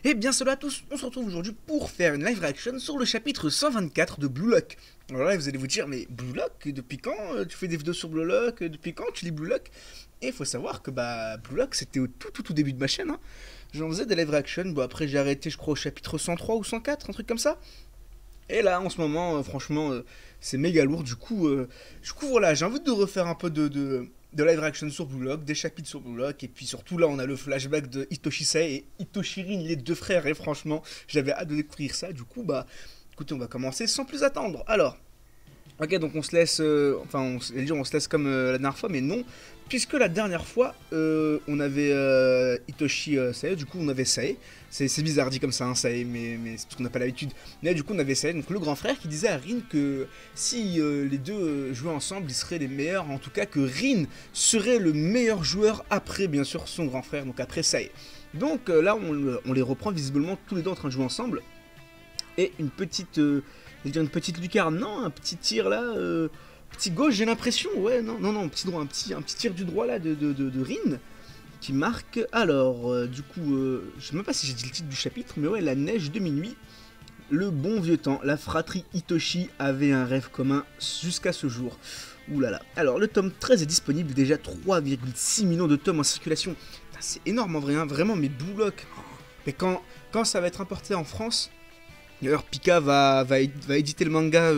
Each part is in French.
Et bien cela à tous, on se retrouve aujourd'hui pour faire une live reaction sur le chapitre 124 de Blue Lock. Alors là vous allez vous dire, mais Blue Lock, depuis quand tu fais des vidéos sur Blue Lock? Depuis quand tu lis Blue Lock? Et il faut savoir que Blue Lock c'était au tout début de ma chaîne, hein. J'en faisais des live reaction, bon après j'ai arrêté je crois au chapitre 103 ou 104, un truc comme ça. Et là en ce moment franchement c'est méga lourd, du coup voilà, j'ai envie de refaire un peu de live reaction sur Blue Lock, des chapitres sur Blue Lock, et puis surtout là on a le flashback de Hitoshi Sae et Hitoshi Rin, les deux frères, et franchement j'avais hâte de découvrir ça, du coup écoutez on va commencer sans plus attendre. Alors, ok, donc on se laisse, on se laisse comme la dernière fois, mais non, puisque la dernière fois, on avait Hitoshi Sae, du coup on avait Sae, c'est bizarre dit comme ça, hein, Sae, mais c'est parce qu'on n'a pas l'habitude, mais du coup on avait Sae, donc le grand frère, qui disait à Rin que si les deux jouaient ensemble, ils seraient les meilleurs, en tout cas que Rin serait le meilleur joueur après, bien sûr, son grand frère, donc après Sae. Donc là on les reprend visiblement tous les deux en train de jouer ensemble, et une petite... je vais dire une petite lucarne, non, un petit tir là, petit gauche, j'ai l'impression, ouais, non, petit droit, un petit tir du droit là de Rin, qui marque. Alors, du coup, je sais même pas si j'ai dit le titre du chapitre, mais ouais, la neige de minuit, le bon vieux temps, la fratrie Hitoshi avait un rêve commun jusqu'à ce jour. Ouh là là. Alors, le tome 13 est disponible, déjà 3,6 millions de tomes en circulation. C'est énorme en vrai, hein, vraiment, mais Blue Lock. Mais quand ça va être importé en France... D'ailleurs, Pika va éditer le manga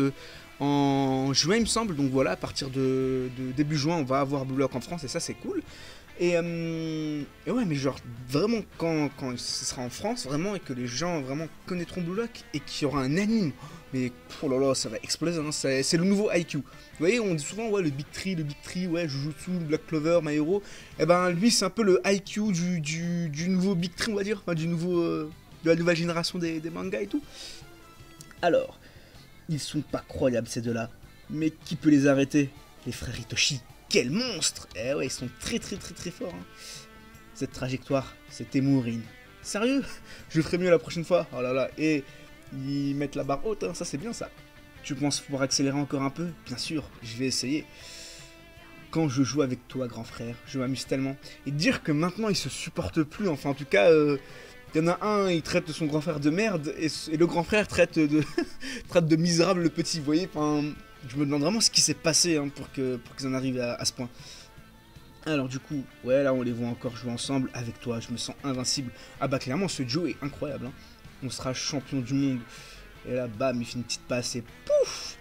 en juin, il me semble. Donc voilà, à partir de début juin, on va avoir Blue Lock en France et ça, c'est cool. Et ouais, mais genre, vraiment, quand ce sera en France, vraiment, et que les gens vraiment connaîtront Blue Lock et qu'il y aura un anime, mais oh là là, ça va exploser, hein, c'est le nouveau IQ. Vous voyez, on dit souvent, ouais, le Big Tree, ouais, Jujutsu, Black Clover, My Hero. Et ben, lui, c'est un peu le IQ du nouveau Big Tree, on va dire, enfin, du nouveau... de la nouvelle génération des mangas et tout. Alors, ils sont pas croyables ces deux-là, mais qui peut les arrêter? Les frères Hitoshi, quel monstre! Eh ouais, ils sont très forts, hein. Cette trajectoire, c'était Rin. Sérieux? Je ferai mieux la prochaine fois. Oh là là, et ils mettent la barre haute, hein, ça c'est bien ça. Tu penses pouvoir accélérer encore un peu? Bien sûr, je vais essayer. Quand je joue avec toi, grand frère, je m'amuse tellement. Et dire que maintenant ils se supportent plus, enfin en tout cas... il y en a un, il traite son grand frère de merde, et le grand frère traite de misérable le petit, vous voyez, enfin, je me demande vraiment ce qui s'est passé hein, pour qu'ils en arrivent à ce point. Alors du coup, ouais, là on les voit encore jouer ensemble, avec toi, je me sens invincible. Ah bah clairement, ce duo est incroyable, hein. On sera champion du monde. Et là, bam, il fait une petite passe et pouf,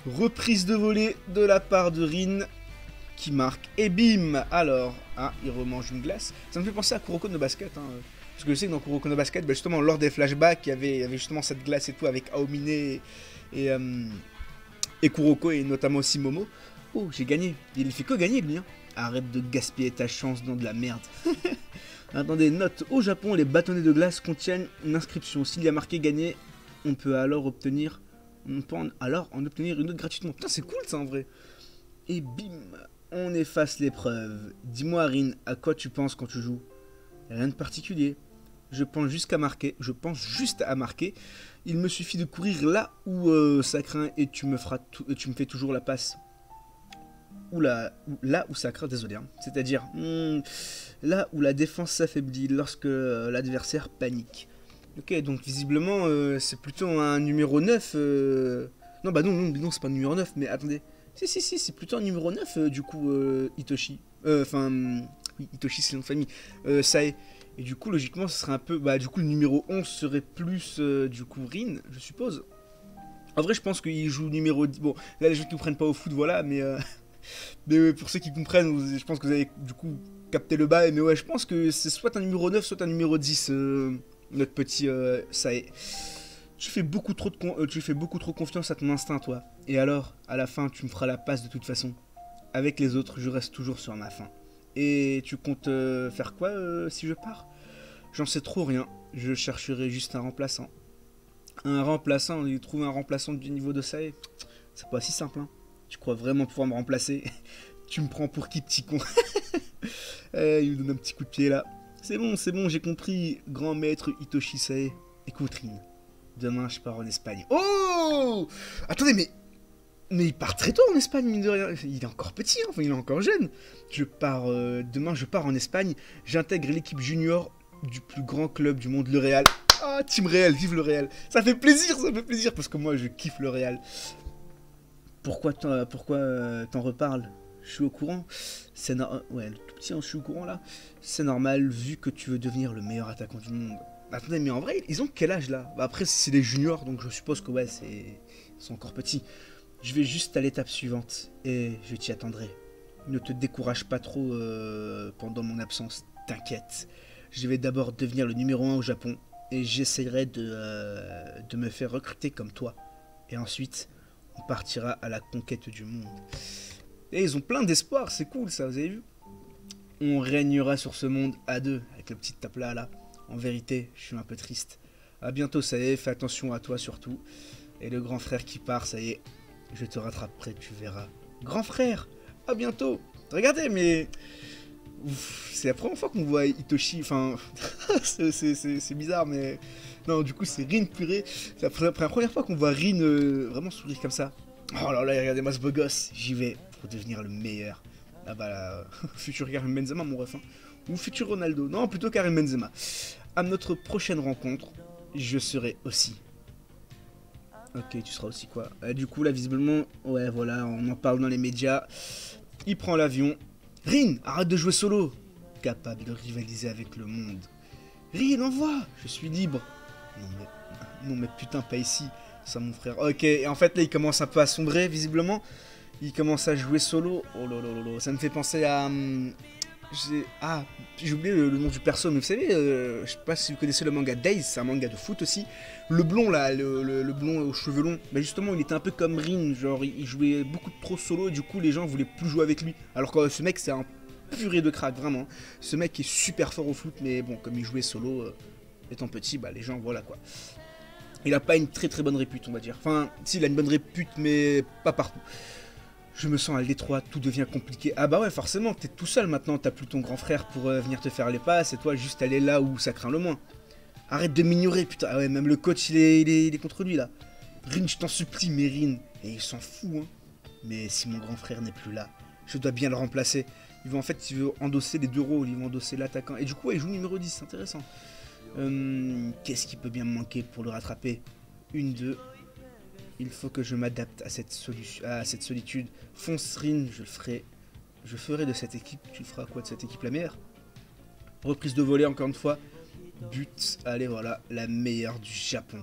reprise de volée de la part de Rin, qui marque, et bim. Alors, ah, il remange une glace. Ça me fait penser à Kuroko no Basket, hein. Parce que je sais que dans Kuroko no Basket, justement, lors des flashbacks, il y avait justement cette glace et tout avec Aomine et Kuroko, et notamment aussi Momo. Oh, j'ai gagné. Il fait que gagner, lui, hein. Arrête de gaspiller ta chance dans de la merde. Attendez, note. Au Japon, les bâtonnets de glace contiennent une inscription. S'il y a marqué gagner, on peut alors obtenir... en obtenir une autre gratuitement. Putain, c'est cool, ça, en vrai. Et bim, on efface l'épreuve. Dis-moi, Rin, à quoi tu penses quand tu joues? Rien de particulier. Je pense juste à marquer. Il me suffit de courir là où ça craint et tu me fais toujours la passe. Là où ça craint, désolé. Hein. C'est-à-dire là où la défense s'affaiblit lorsque l'adversaire panique. Ok, donc visiblement c'est plutôt un numéro 9. Non, non, c'est pas un numéro 9, mais attendez. Si, c'est plutôt un numéro 9 du coup Hitoshi. Oui, Hitoshi c'est le nom de famille. Sae. Et du coup, logiquement, ce serait un peu... du coup, le numéro 11 serait plus, du coup, Rin, je suppose. En vrai, je pense qu'il joue numéro 10. Bon, là, les gens qui comprennent pas au foot, voilà, mais... mais pour ceux qui comprennent, je pense que vous avez, du coup, capté le bail. Mais ouais, je pense que c'est soit un numéro 9, soit un numéro 10, notre petit Sae. Tu fais beaucoup trop confiance à ton instinct, toi. Et alors, à la fin, tu me feras la passe de toute façon. Avec les autres, je reste toujours sur ma faim. Et tu comptes faire quoi si je pars? J'en sais trop rien. Je chercherai juste un remplaçant. Trouver un remplaçant du niveau de Sae, c'est pas si simple, hein. Tu crois vraiment pouvoir me remplacer? Tu me prends pour qui, petit con? Il me donne un petit coup de pied là. C'est bon, j'ai compris, grand maître Hitoshi Sae. Écoute, Rin, demain je pars en Espagne. Oh! Attendez, mais il part très tôt en Espagne, mine de rien. Il est encore petit, hein, enfin, il est encore jeune. Demain, je pars en Espagne. J'intègre l'équipe junior du plus grand club du monde, le Real. Ah, Team Real, vive le Real. Ça fait plaisir, parce que moi, je kiffe le Real. Pourquoi t'en reparles? Je suis au courant. C'est ouais, le tout petit, je suis au courant là. C'est normal, vu que tu veux devenir le meilleur attaquant du monde. Attendez, mais en vrai, ils ont quel âge là? Bah, après, c'est des juniors, donc je suppose que ouais, ils sont encore petits. Je vais juste à l'étape suivante, et je t'y attendrai. Ne te décourage pas trop pendant mon absence, t'inquiète. Je vais d'abord devenir le numéro 1 au Japon, et j'essaierai de me faire recruter comme toi. Et ensuite, on partira à la conquête du monde. Et ils ont plein d'espoir, c'est cool ça, vous avez vu? On régnera sur ce monde à deux, avec le petit tape là. En vérité, je suis un peu triste. A bientôt, ça y est, fais attention à toi surtout. Et le grand frère qui part, ça y est, je te rattraperai, tu verras. Grand frère, à bientôt. Regardez, mais... C'est la première fois qu'on voit Itoshi, enfin... c'est bizarre, mais... Non, du coup, c'est Rin purée. C'est la première fois qu'on voit Rin vraiment sourire comme ça. Oh là là, regardez-moi ce beau gosse. J'y vais pour devenir le meilleur. Ah bah là, futur Karim Benzema, mon ref. Hein. Ou futur Ronaldo. Non, plutôt Karim Benzema. À notre prochaine rencontre, je serai aussi. Ok, tu seras aussi quoi? Du coup, là, visiblement, ouais, voilà, on en parle dans les médias. Il prend l'avion. Rin, arrête de jouer solo. Capable de rivaliser avec le monde. Rin, envoie. Je suis libre. Non mais putain, pas ici. Ça, mon frère. Ok, et en fait, là, il commence un peu à sombrer, visiblement. Il commence à jouer solo. Oh là là là là. Ça me fait penser à... j'ai oublié le nom du perso, mais vous savez, je sais pas si vous connaissez le manga Days, c'est un manga de foot aussi. Le blond là, le blond aux cheveux longs, bah justement il était un peu comme Rin, genre il jouait beaucoup de pro solo et du coup les gens voulaient plus jouer avec lui. Alors que ce mec c'est un purée de crack, vraiment. Ce mec est super fort au foot, mais bon, comme il jouait solo, étant petit, bah les gens, voilà quoi. Il a pas une très très bonne répute, on va dire. Enfin, si, il a une bonne répute, mais pas partout. Je me sens à l'étroit, tout devient compliqué. Ah bah ouais, forcément, t'es tout seul maintenant, t'as plus ton grand frère pour venir te faire les passes, et toi juste aller là où ça craint le moins. Arrête de m'ignorer, putain. Ah ouais, même le coach, il est contre lui, là. Rin, je t'en supplie, mais Rin. Et il s'en fout, hein. Mais si mon grand frère n'est plus là, je dois bien le remplacer. Il veut endosser les deux rôles, il veut endosser l'attaquant. Et du coup, ouais, il joue numéro 10, c'est intéressant. Qu'est-ce qui peut bien me manquer pour le rattraper? Une, deux... Il faut que je m'adapte à cette solitude. Fonce Rin, je le ferai. Je ferai de cette équipe. Tu feras quoi de cette équipe? La meilleure? Reprise de volée encore une fois. But. Allez voilà, la meilleure du Japon.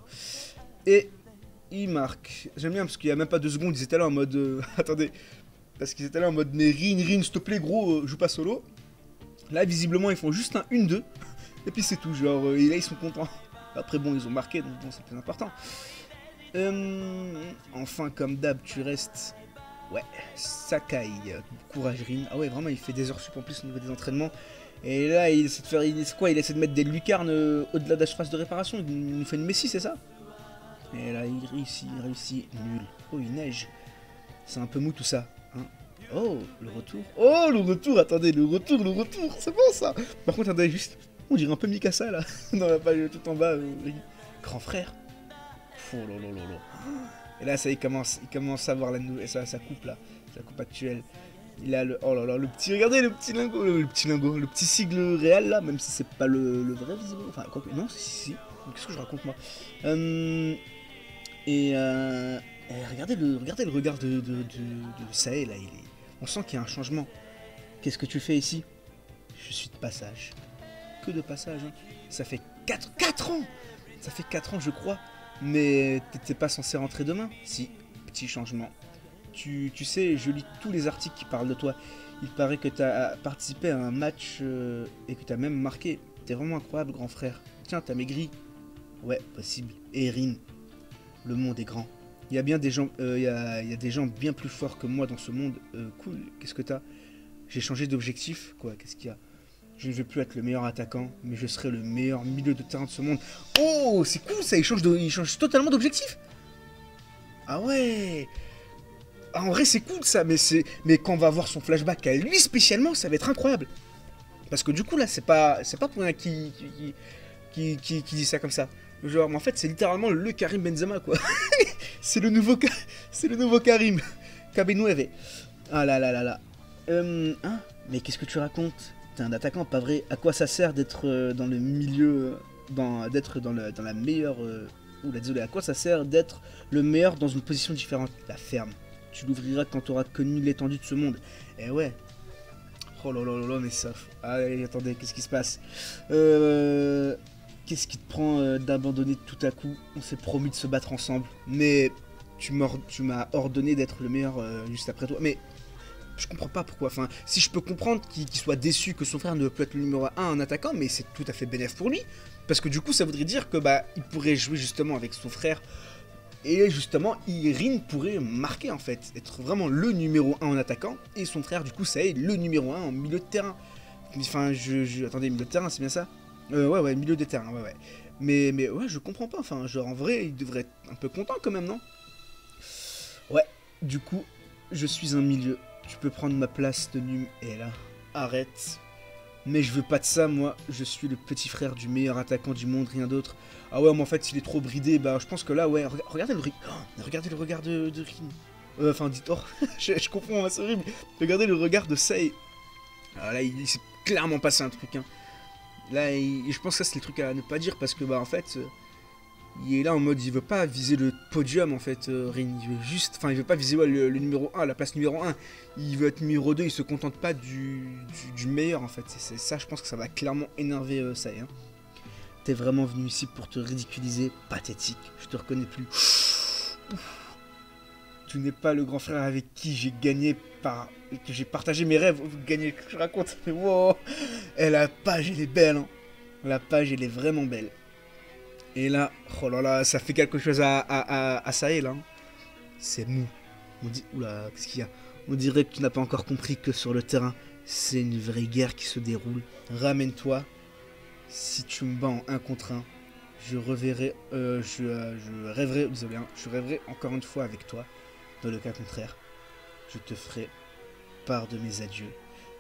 Et il marque. J'aime bien parce qu'il n'y a même pas 2 secondes, ils étaient là en mode... attendez. Parce qu'ils étaient là en mode mais Rin, s'il te plaît gros, joue pas solo. Là visiblement ils font juste un 1-2. Et puis c'est tout, genre, et là ils sont contents. Après bon, ils ont marqué, donc bon, c'est plus important. Enfin, comme d'hab, tu restes... Ouais, Sakai, courage Rin. Ah ouais, vraiment, il fait des heures sup en plus au niveau des entraînements. Et là, il essaie de faire... Il essaie de mettre des lucarnes au-delà de la surface de réparation. Il nous fait une Messi, c'est ça? Et là, il réussit. Nul. Oh, il neige. C'est un peu mou tout ça. Hein. Oh, le retour. Oh, le retour, attendez, le retour. C'est bon ça. Par contre, attendez, juste... On dirait un peu Mikasa, là. Dans la page tout en bas. Grand frère. Oh là là là là. Et là, ça, il commence à voir sa coupe là, sa coupe actuelle. Il a le, oh là là, le petit, regardez le petit lingot, le petit sigle réel là, même si c'est pas le vrai visiblement. Enfin, quoi que, non, si. Qu'est-ce que je raconte moi? Regardez le regard de Sae là, on sent qu'il y a un changement. Qu'est-ce que tu fais ici? Je suis de passage. Que de passage, hein. Ça fait 4 ans. Ça fait 4 ans, je crois. Mais t'étais pas censé rentrer demain? Si, petit changement. Tu sais, je lis tous les articles qui parlent de toi. Il paraît que t'as participé à un match et que t'as même marqué. T'es vraiment incroyable, grand frère. Tiens, t'as maigri. Ouais, possible. Et Rin, le monde est grand. Il y a bien des gens, il y a des gens bien plus forts que moi dans ce monde. Cool, qu'est-ce que t'as? J'ai changé d'objectif. Quoi, qu'est-ce qu'il y a? Je ne veux plus être le meilleur attaquant, mais je serai le meilleur milieu de terrain de ce monde. Oh, c'est cool ça, il change totalement d'objectif. Ah ouais. Ah, en vrai, c'est cool ça, mais quand on va voir son flashback à lui spécialement, ça va être incroyable. Parce que du coup, là, c'est pas pour rien qui dit ça comme ça. Genre, mais en fait, c'est littéralement le Karim Benzema, quoi. c'est le nouveau Karim. Kabenoueve. Ah là là là là. Hein? Mais qu'est-ce que tu racontes? T'es un attaquant, pas vrai? À quoi ça sert d'être dans le milieu d'être dans la meilleure... Oula, désolé, à quoi ça sert d'être le meilleur dans une position différente? La ferme. Tu l'ouvriras quand tu auras connu l'étendue de ce monde. Eh ouais. Oh là là là là, mais ça... Allez, attendez, qu'est-ce qui se passe? Qu'est-ce qui te prend d'abandonner tout à coup? On s'est promis de se battre ensemble. Mais tu m'as ordonné d'être le meilleur juste après toi. Mais je comprends pas pourquoi. Enfin, si je peux comprendre qu'il soit déçu que son frère ne peut être le numéro 1 en attaquant, mais c'est tout à fait bénéf pour lui. Parce que du coup, ça voudrait dire que bah il pourrait jouer justement avec son frère. Et justement, Rin pourrait marquer en fait, être vraiment le numéro 1 en attaquant, et son frère du coup ça est le numéro 1 en milieu de terrain. Enfin, attendez, milieu de terrain, c'est bien ça? Ouais, milieu de terrain, ouais. Mais ouais, je comprends pas, enfin, genre en vrai, il devrait être un peu content quand même, non? Ouais, du coup, je suis un milieu, tu peux prendre ma place de et là, arrête. Mais je veux pas de ça, moi, je suis le petit frère du meilleur attaquant du monde, rien d'autre. Ah ouais, mais en fait, il est trop bridé, bah je pense que là, ouais, regardez le regard de Rin. Enfin, dites, oh, je confonds, c'est horrible. Regardez le regard de Sei. Ah, là, il s'est clairement passé un truc, hein. Là, je pense que ça, c'est le truc à ne pas dire, parce que, bah, en fait, il est là en mode, il veut pas viser le podium, en fait, Rin. Il veut juste, enfin, il veut pas viser ouais, le numéro 1, la place numéro 1. Il veut être numéro 2, il se contente pas du meilleur, en fait. C'est ça, je pense que ça va clairement énerver Sei, hein. T'es vraiment venu ici pour te ridiculiser, pathétique, je te reconnais plus. Tu n'es pas le grand frère avec qui j'ai gagné que j'ai partagé mes rêves. Gagné, que je raconte, mais wow. Et la page, elle est belle, hein. La page, elle est vraiment belle. Et là, oh là là, ça fait quelque chose à Sahel, hein. C'est mou. On dit, oula, qu'est-ce qu'il y a? On dirait que tu n'as pas encore compris que sur le terrain, c'est une vraie guerre qui se déroule. Ramène-toi. Si tu me bats en 1 contre 1, je rêverai, désolé, hein, je rêverai encore une fois avec toi. Dans le cas contraire, je te ferai part de mes adieux.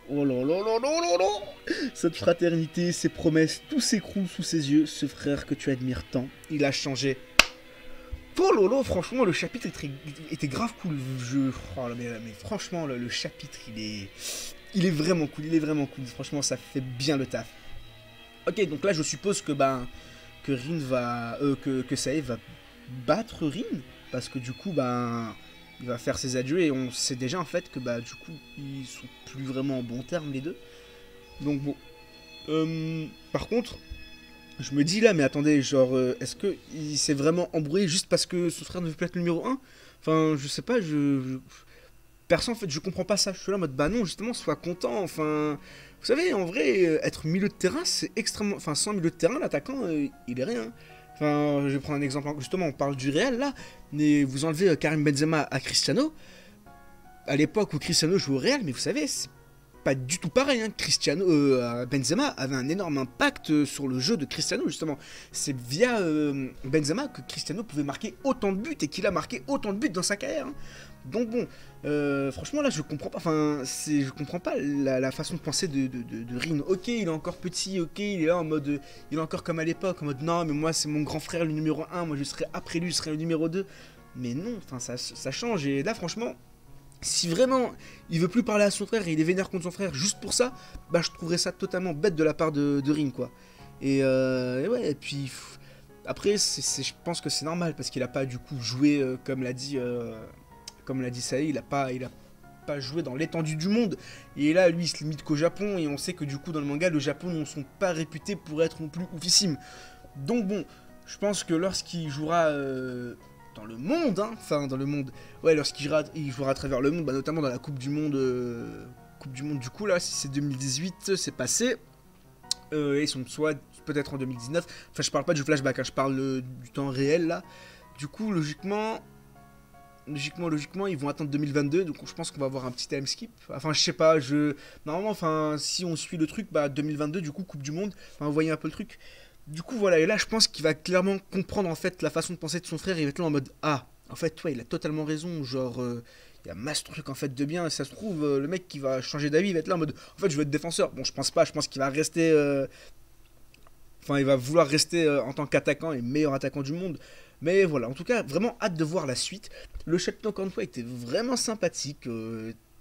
Oh là là là là là là! Cette fraternité, ces promesses, tout s'écroule sous ses yeux. Ce frère que tu admires tant, il a changé. Oh là là, franchement, le chapitre était grave cool. Oh là, mais franchement, le chapitre, il est vraiment cool. Il est vraiment cool. Franchement, ça fait bien le taf. Ok, donc là, je suppose que que Rin va, que Sei va battre Rin, parce que du coup, il va faire ses adieux et on sait déjà en fait que du coup, ils sont plus vraiment en bon terme les deux. Donc bon. Par contre, je me dis là, mais attendez, genre, est-ce que il s'est vraiment embrouillé juste parce que son frère ne veut plus être le numéro 1? Enfin, je sais pas, Perso, en fait, je comprends pas ça. Je suis là en mode, bah non, justement, sois content. Enfin, vous savez, en vrai, être milieu de terrain, c'est extrêmement. Enfin, sans milieu de terrain, l'attaquant, il est rien. Enfin, je vais prendre un exemple. Justement, on parle du Real là. Mais vous enlevez Karim Benzema à Cristiano. À l'époque où Cristiano jouait au Real, mais vous savez, c'est pas du tout pareil. Hein. Benzema avait un énorme impact sur le jeu de Cristiano, justement. C'est via Benzema que Cristiano pouvait marquer autant de buts et qu'il a marqué autant de buts dans sa carrière. Hein. Donc bon, franchement là je comprends pas, enfin je comprends pas la façon de penser de Rin. Ok, il est encore petit, ok, il est là en mode, il est encore comme à l'époque, en mode non mais moi c'est mon grand frère le numéro 1, moi je serai après lui, je serai le numéro 2. Mais non, enfin ça change et là franchement, si vraiment il veut plus parler à son frère et il est vénère contre son frère juste pour ça, bah je trouverais ça totalement bête de la part de Rin quoi. Et ouais, et puis après je pense que c'est normal parce qu'il a pas du coup joué comme l'a dit Sei, il a pas joué dans l'étendue du monde. Et là, lui, il se limite qu'au Japon. Et on sait que du coup, dans le manga, le Japon ne sont pas réputés pour être non plus oufissimes. Donc bon, je pense que lorsqu'il jouera dans le monde, hein, enfin dans le monde, ouais, il jouera à travers le monde, notamment dans la Coupe du Monde, du coup là, si c'est 2018, c'est passé. Ils sont soit peut-être en 2019. Enfin, je parle pas du flashback, hein, je parle du temps réel là. Du coup, logiquement, ils vont attendre 2022, donc je pense qu'on va avoir un petit time skip. Enfin, je sais pas, normalement, enfin, si on suit le truc, 2022, du coup, Coupe du Monde, enfin, vous voyez un peu le truc. Du coup, voilà, et là, je pense qu'il va clairement comprendre, en fait, la façon de penser de son frère, il va être là en mode, ah, en fait, ouais, il a totalement raison, genre, il y a masse truc, en fait, de bien, et ça se trouve, le mec qui va changer d'avis, il va être là en mode, en fait, je veux être défenseur. Bon, je pense pas, je pense qu'il va rester, enfin, il va vouloir rester en tant qu'attaquant et meilleur attaquant du monde. Mais voilà, en tout cas, vraiment hâte de voir la suite. Le chapitre, encore une fois, était vraiment sympathique.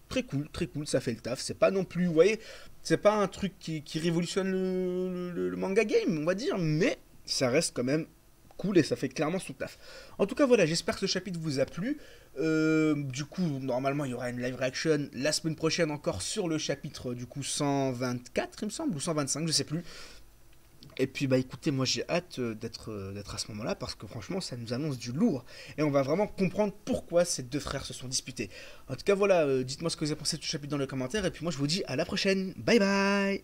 Très cool, ça fait le taf. C'est pas non plus, vous voyez, c'est pas un truc qui révolutionne le manga game, on va dire. Mais ça reste quand même cool et ça fait clairement son taf. En tout cas, voilà, j'espère que ce chapitre vous a plu. Du coup, normalement, il y aura une live reaction la semaine prochaine encore sur le chapitre du coup 124, il me semble, ou 125, je sais plus. Et puis bah écoutez, moi j'ai hâte d'être à ce moment-là parce que franchement ça nous annonce du lourd et on va vraiment comprendre pourquoi ces deux frères se sont disputés. En tout cas voilà, dites-moi ce que vous avez pensé de ce chapitre dans les commentaires et puis moi je vous dis à la prochaine, bye bye.